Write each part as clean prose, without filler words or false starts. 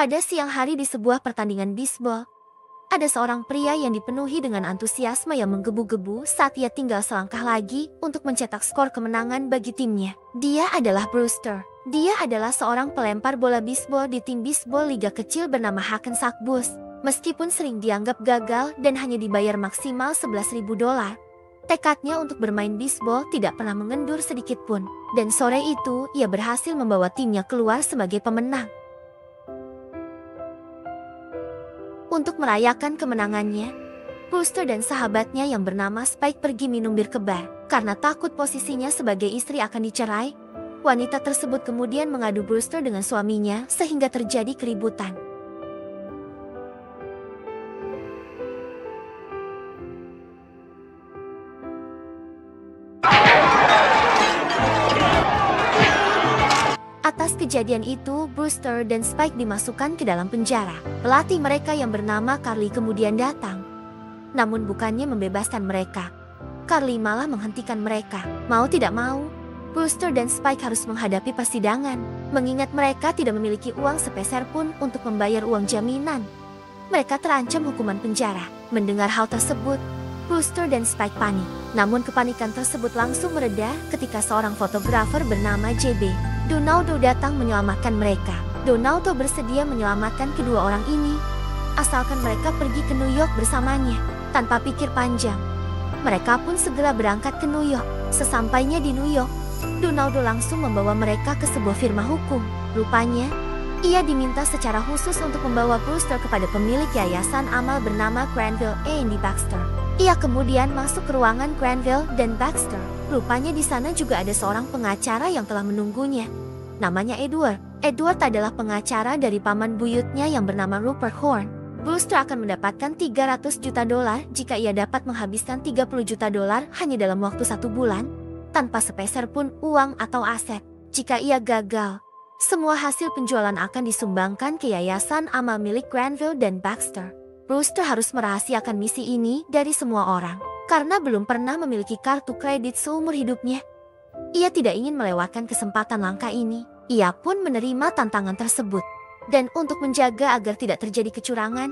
Pada siang hari di sebuah pertandingan bisbol, ada seorang pria yang dipenuhi dengan antusiasme yang menggebu-gebu saat ia tinggal selangkah lagi untuk mencetak skor kemenangan bagi timnya. Dia adalah Brewster. Dia adalah seorang pelempar bola bisbol di tim bisbol liga kecil bernama Hackensack Bulls. Meskipun sering dianggap gagal dan hanya dibayar maksimal $11.000, tekadnya untuk bermain bisbol tidak pernah mengendur sedikit pun. Dan sore itu, ia berhasil membawa timnya keluar sebagai pemenang. Untuk merayakan kemenangannya, Brewster dan sahabatnya yang bernama Spike pergi minum bir kebab. Karena takut posisinya sebagai istri akan dicerai, wanita tersebut kemudian mengadu Brewster dengan suaminya sehingga terjadi keributan. Atas kejadian itu, Brewster dan Spike dimasukkan ke dalam penjara. Pelatih mereka yang bernama Carly kemudian datang. Namun bukannya membebaskan mereka, Carly malah menghentikan mereka. Mau tidak mau, Brewster dan Spike harus menghadapi persidangan, mengingat mereka tidak memiliki uang sepeser pun untuk membayar uang jaminan. Mereka terancam hukuman penjara. Mendengar hal tersebut, Brewster dan Spike panik. Namun kepanikan tersebut langsung mereda ketika seorang fotografer bernama JB Donaldo datang menyelamatkan mereka. Donaldo bersedia menyelamatkan kedua orang ini, asalkan mereka pergi ke New York bersamanya. Tanpa pikir panjang, mereka pun segera berangkat ke New York. Sesampainya di New York, Donaldo langsung membawa mereka ke sebuah firma hukum. Rupanya, ia diminta secara khusus untuk membawa Brewster kepada pemilik yayasan amal bernama Granville A&D Baxter. Ia kemudian masuk ke ruangan Granville dan Baxter. Rupanya di sana juga ada seorang pengacara yang telah menunggunya. Namanya Edward. Edward adalah pengacara dari paman buyutnya yang bernama Rupert Horn. Brewster akan mendapatkan $300 juta jika ia dapat menghabiskan $30 juta hanya dalam waktu 1 bulan, tanpa sepeser pun uang atau aset. Jika ia gagal, semua hasil penjualan akan disumbangkan ke yayasan amal milik Granville dan Baxter. Brewster harus merahasiakan misi ini dari semua orang, karena belum pernah memiliki kartu kredit seumur hidupnya. Ia tidak ingin melewatkan kesempatan langka ini. Ia pun menerima tantangan tersebut. Dan untuk menjaga agar tidak terjadi kecurangan,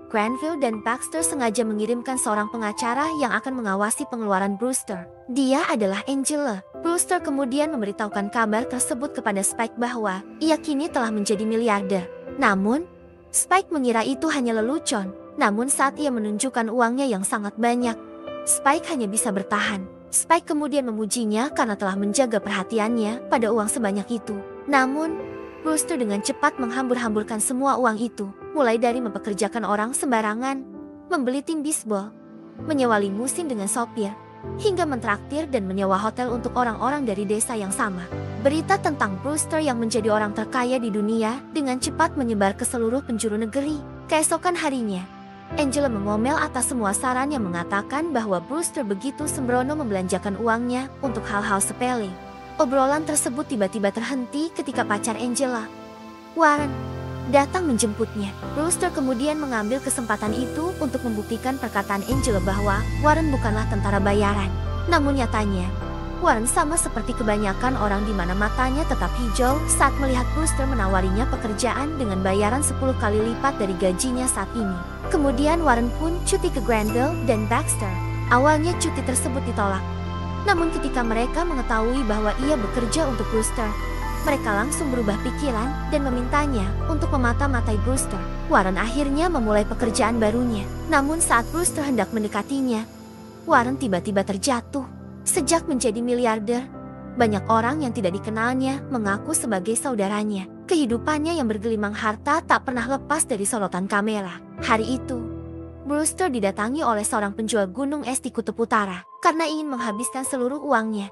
Granville dan Baxter sengaja mengirimkan seorang pengacara yang akan mengawasi pengeluaran Brewster. Dia adalah Angela. Brewster kemudian memberitahukan kabar tersebut kepada Spike bahwa ia kini telah menjadi miliarder. Namun, Spike mengira itu hanya lelucon. Namun saat ia menunjukkan uangnya yang sangat banyak, Spike hanya bisa bertahan. Spike kemudian memujinya karena telah menjaga perhatiannya pada uang sebanyak itu. Namun, Brewster dengan cepat menghambur-hamburkan semua uang itu, mulai dari mempekerjakan orang sembarangan, membeli tim bisbol, menyewa limusin dengan sopir, hingga mentraktir dan menyewa hotel untuk orang-orang dari desa yang sama. Berita tentang Brewster yang menjadi orang terkaya di dunia dengan cepat menyebar ke seluruh penjuru negeri. Keesokan harinya, Angela mengomel atas semua saran yang mengatakan bahwa Brewster begitu sembrono membelanjakan uangnya untuk hal-hal sepele. Obrolan tersebut tiba-tiba terhenti ketika pacar Angela, Warren, datang menjemputnya. Brewster kemudian mengambil kesempatan itu untuk membuktikan perkataan Angela bahwa Warren bukanlah tentara bayaran. Namun nyatanya, Warren sama seperti kebanyakan orang di mana matanya tetap hijau saat melihat Brewster menawarinya pekerjaan dengan bayaran 10 kali lipat dari gajinya saat ini. Kemudian Warren pun cuti ke Granville dan Baxter. Awalnya cuti tersebut ditolak. Namun ketika mereka mengetahui bahwa ia bekerja untuk Brewster, mereka langsung berubah pikiran dan memintanya untuk memata-matai Brewster. Warren akhirnya memulai pekerjaan barunya. Namun saat Brewster hendak mendekatinya, Warren tiba-tiba terjatuh. Sejak menjadi miliarder, banyak orang yang tidak dikenalnya mengaku sebagai saudaranya. Kehidupannya yang bergelimang harta tak pernah lepas dari sorotan kamera. Hari itu, Brewster didatangi oleh seorang penjual gunung es di Kutub Utara. Karena ingin menghabiskan seluruh uangnya,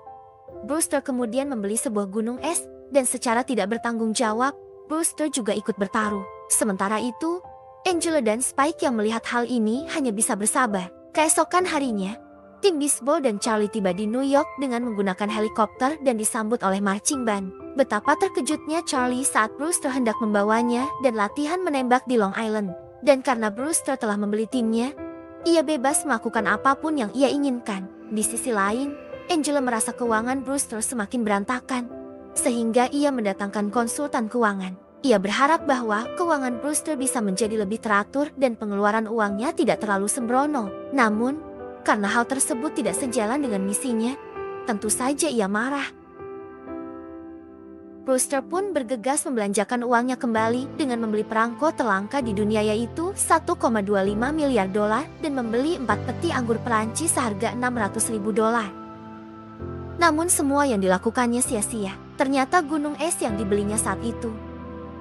Brewster kemudian membeli sebuah gunung es, dan secara tidak bertanggung jawab, Brewster juga ikut bertaruh. Sementara itu, Angela dan Spike yang melihat hal ini hanya bisa bersabar. Keesokan harinya, tim bisbol dan Charlie tiba di New York dengan menggunakan helikopter dan disambut oleh marching band. Betapa terkejutnya Charlie saat Brewster hendak membawanya dan latihan menembak di Long Island. Dan karena Brewster telah membeli timnya, ia bebas melakukan apapun yang ia inginkan. Di sisi lain, Angela merasa keuangan Brewster semakin berantakan, sehingga ia mendatangkan konsultan keuangan. Ia berharap bahwa keuangan Brewster bisa menjadi lebih teratur dan pengeluaran uangnya tidak terlalu sembrono. Namun, karena hal tersebut tidak sejalan dengan misinya, tentu saja ia marah. Brewster pun bergegas membelanjakan uangnya kembali dengan membeli perangko terlangka di dunia, yaitu 1,25 miliar dolar dan membeli 4 peti anggur Perancis seharga 600.000 dolar. Namun semua yang dilakukannya sia-sia. Ternyata gunung es yang dibelinya saat itu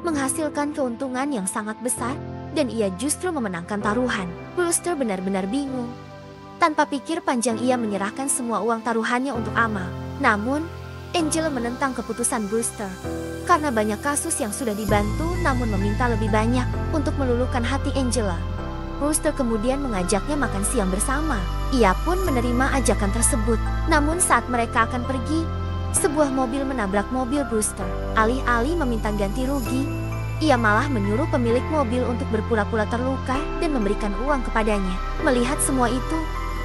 menghasilkan keuntungan yang sangat besar dan ia justru memenangkan taruhan. Brewster benar-benar bingung. Tanpa pikir panjang ia menyerahkan semua uang taruhannya untuk amal. Namun, Angela menentang keputusan Brewster. Karena banyak kasus yang sudah dibantu namun meminta lebih banyak untuk meluluhkan hati Angela. Brewster kemudian mengajaknya makan siang bersama. Ia pun menerima ajakan tersebut. Namun saat mereka akan pergi, sebuah mobil menabrak mobil Brewster. Alih-alih meminta ganti rugi, ia malah menyuruh pemilik mobil untuk berpura-pura terluka dan memberikan uang kepadanya. Melihat semua itu,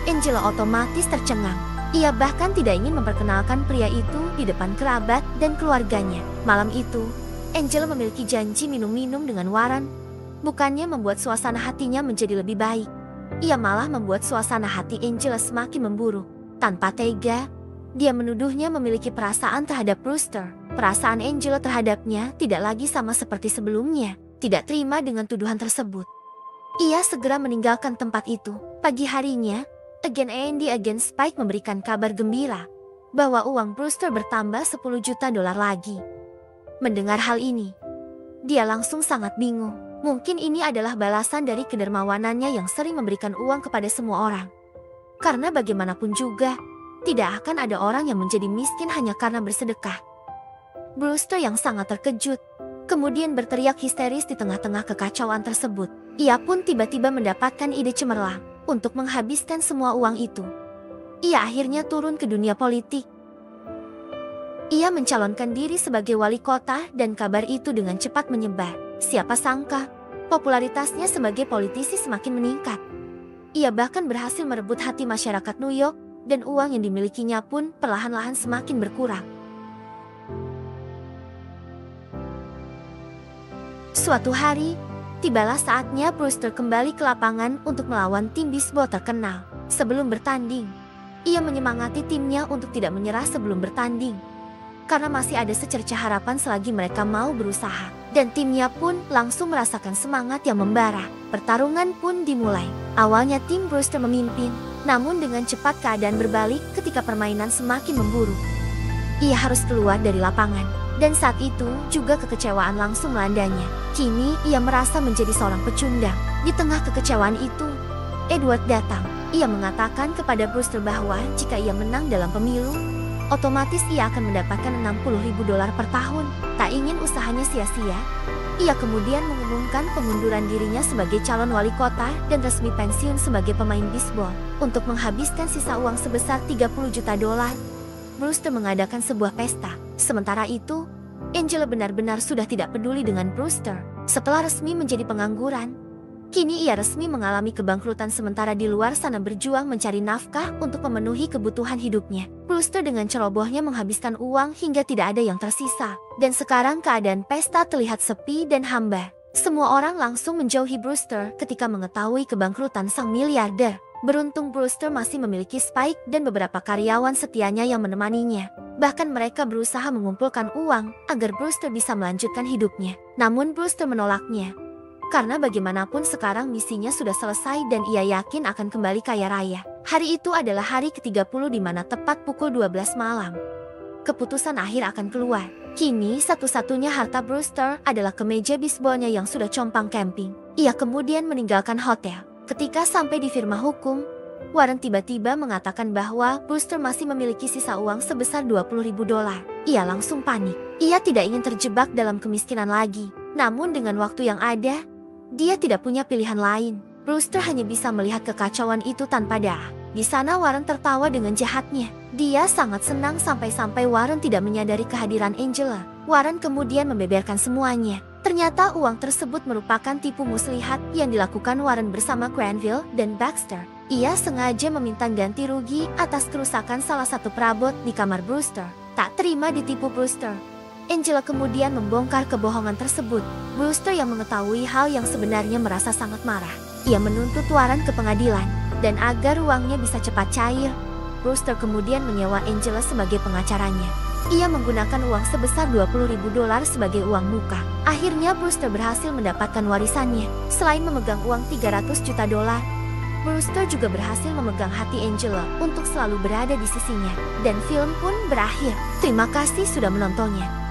Angela otomatis tercengang. Ia bahkan tidak ingin memperkenalkan pria itu di depan kerabat dan keluarganya. Malam itu, Angela memiliki janji minum-minum dengan Warren. Bukannya membuat suasana hatinya menjadi lebih baik, ia malah membuat suasana hati Angela semakin memburuk. Tanpa tega, dia menuduhnya memiliki perasaan terhadap Brewster. Perasaan Angela terhadapnya tidak lagi sama seperti sebelumnya. Tidak terima dengan tuduhan tersebut, ia segera meninggalkan tempat itu. Pagi harinya, agen Spike memberikan kabar gembira bahwa uang Brewster bertambah 10 juta dolar lagi. Mendengar hal ini, dia langsung sangat bingung. Mungkin ini adalah balasan dari kedermawanannya yang sering memberikan uang kepada semua orang. Karena bagaimanapun juga, tidak akan ada orang yang menjadi miskin hanya karena bersedekah. Brewster yang sangat terkejut, kemudian berteriak histeris di tengah-tengah kekacauan tersebut. Ia pun tiba-tiba mendapatkan ide cemerlang untuk menghabiskan semua uang itu. Ia akhirnya turun ke dunia politik. Ia mencalonkan diri sebagai wali kota dan kabar itu dengan cepat menyebar. Siapa sangka, popularitasnya sebagai politisi semakin meningkat. Ia bahkan berhasil merebut hati masyarakat New York dan uang yang dimilikinya pun perlahan-lahan semakin berkurang. Suatu hari, tibalah saatnya Brewster kembali ke lapangan untuk melawan tim bisbol terkenal. Sebelum bertanding, ia menyemangati timnya untuk tidak menyerah sebelum bertanding. Karena masih ada secercah harapan selagi mereka mau berusaha. Dan timnya pun langsung merasakan semangat yang membara. Pertarungan pun dimulai. Awalnya tim Brewster memimpin, namun dengan cepat keadaan berbalik ketika permainan semakin memburuk. Ia harus keluar dari lapangan. Dan saat itu juga kekecewaan langsung melandanya. Kini ia merasa menjadi seorang pecundang. Di tengah kekecewaan itu, Edward datang. Ia mengatakan kepada Brewster bahwa jika ia menang dalam pemilu, otomatis ia akan mendapatkan 60.000 dolar per tahun. Tak ingin usahanya sia-sia, ia kemudian mengumumkan pengunduran dirinya sebagai calon wali kota dan resmi pensiun sebagai pemain bisbol. Untuk menghabiskan sisa uang sebesar 30 juta dolar, Brewster mengadakan sebuah pesta. Sementara itu, Angela benar-benar sudah tidak peduli dengan Brewster. Setelah resmi menjadi pengangguran, kini ia resmi mengalami kebangkrutan sementara di luar sana berjuang mencari nafkah untuk memenuhi kebutuhan hidupnya. Brewster dengan cerobohnya menghabiskan uang hingga tidak ada yang tersisa. Dan sekarang keadaan pesta terlihat sepi dan hambar. Semua orang langsung menjauhi Brewster ketika mengetahui kebangkrutan sang miliarder. Beruntung Brewster masih memiliki Spike dan beberapa karyawan setianya yang menemaninya. Bahkan mereka berusaha mengumpulkan uang agar Brewster bisa melanjutkan hidupnya. Namun Brewster menolaknya. Karena bagaimanapun sekarang misinya sudah selesai dan ia yakin akan kembali kaya raya. Hari itu adalah hari ke-30 di mana tepat pukul 12 malam. Keputusan akhir akan keluar. Kini satu-satunya harta Brewster adalah kemeja bisbolnya yang sudah compang camping. Ia kemudian meninggalkan hotel. Ketika sampai di firma hukum, Warren tiba-tiba mengatakan bahwa Brewster masih memiliki sisa uang sebesar 20.000 dolar. Ia langsung panik. Ia tidak ingin terjebak dalam kemiskinan lagi. Namun dengan waktu yang ada, dia tidak punya pilihan lain. Brewster hanya bisa melihat kekacauan itu tanpa darah. Di sana Warren tertawa dengan jahatnya. Dia sangat senang sampai-sampai Warren tidak menyadari kehadiran Angela. Warren kemudian membeberkan semuanya. Ternyata uang tersebut merupakan tipu muslihat yang dilakukan Warren bersama Granville dan Baxter. Ia sengaja meminta ganti rugi atas kerusakan salah satu perabot di kamar Brewster. Tak terima ditipu Brewster, Angela kemudian membongkar kebohongan tersebut. Brewster yang mengetahui hal yang sebenarnya merasa sangat marah. Ia menuntut Warren ke pengadilan, dan agar uangnya bisa cepat cair, Brewster kemudian menyewa Angela sebagai pengacaranya. Ia menggunakan uang sebesar $20.000 sebagai uang muka. Akhirnya Brewster berhasil mendapatkan warisannya. Selain memegang uang $300 juta, Brewster juga berhasil memegang hati Angela untuk selalu berada di sisinya. Dan film pun berakhir. Terima kasih sudah menontonnya.